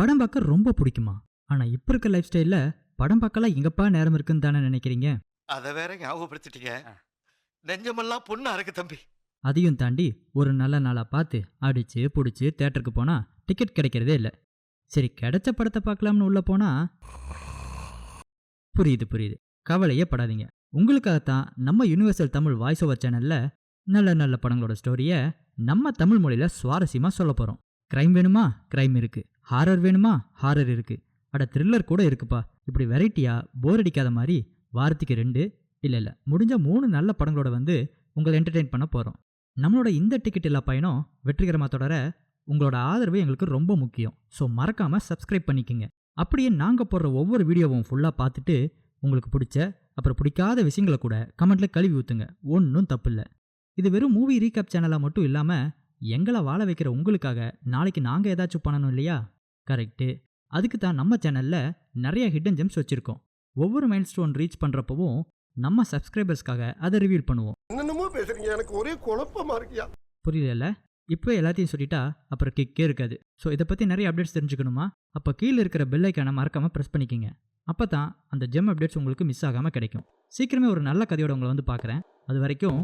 படம் பார்க்க ரொம்ப பிடிக்குமா? ஆனா இப்ப இருக்க லைஃப் ஸ்டைல்ல படம் பார்க்கலாம் எங்கப்பா நேரம் இருக்குன்னு தானே நினைக்கிறீங்க? அத வேற ஞாபகப்படுத்திட்டீங்க. நெஞ்சமெல்லாம் பொண்ணா இருக்கு தம்பி. அதையும் தாண்டி ஒரு நல்ல நாளா பார்த்து அடிச்சு புடிச்சு தியேட்டருக்கு போனா டிக்கெட் கிடைக்கிறதே இல்ல. சரி கிடைச்ச படத்தை பார்க்கலாம்னு உள்ள போனா புரியுது புரியுது. கவலையே படாதீங்க. உங்களுக்காகத்தான் நம்ம யுனிவர்சல் தமிழ் வாய்ஸ் ஓவர் சேனல்ல நல்ல நல்ல படங்களோட ஸ்டோரிய நம்ம தமிழ் மொழியில சுவாரஸ்யமா சொல்ல போறோம். கிரைம் வேணுமா? கிரைம் இருக்கு. ஹாரர் வேணுமா? ஹாரர் இருக்கு. அட த்ரில்லர் கூட இருக்குப்பா. இப்படி வெரைட்டியா போர் அடிக்காத மாதிரி வாரத்துக்கு 2 இல்ல முடிஞ்ச 3 நல்ல படங்களோட வந்து உங்களை என்டர்டெயின் பண்ண போறோம். நம்மளோட இந்த டிக்கெட் இல்லா பயணம் வெற்றிகரமா தொடர உங்களோட ஆதரவு எங்களுக்கு ரொம்ப முக்கியம். ஸோ மறக்காம சப்ஸ்கிரைப் பண்ணிக்கங்க. அப்படியே நாங்க போடுற ஒவ்வொரு வீடியோவும் ஃபுல்லா பார்த்துட்டு உங்களுக்கு பிடிச்ச அப்புறம் பிடிக்காத விஷயங்களை கூட கமெண்ட்ல கழுவி ஊத்துங்க. ஒன்றும் தப்பு இல்லை. இது வெறும் மூவி ரீகேப் சேனலா மட்டும் இல்லாம எங்களை வாழ வைக்கிற உங்களுக்காக நாளைக்கு நாங்க ஏதாச்சும் பண்ணணும் இல்லையா? கரெக்டு. அதுக்கு தான் நம்ம சேனல்ல நிறைய ஹிடன் ஜெம்ஸ் வச்சிருக்கோம். ஒவ்வொரு மைல் ஸ்டோன் ரீச் பண்றப்பவும் நம்ம சப்ஸ்கிரைபர்ஸ்க்காக அதை ரிவீல் பண்ணுவோம். என்னமோ பேசுறீங்க, எனக்கு ஒரே குழப்பமா இருக்கியா. புரியல? இப்போ எல்லாத்தையும் சொல்லிட்டா அப்புறம் கிக்கே இருக்காது. ஸோ இதை பற்றி நிறைய அப்டேட்ஸ் தெரிஞ்சுக்கணுமா? அப்போ கீழே இருக்கிற பெல் ஐக்கானை மறக்காமல் ப்ரெஸ் பண்ணிக்கிங்க. அப்போ தான் அந்த ஜெம் அப்டேட்ஸ் உங்களுக்கு மிஸ் ஆகாமல் கிடைக்கும். சீக்கிரமே ஒரு நல்ல கதையோட உங்களை வந்து பார்க்குறேன். அது வரைக்கும்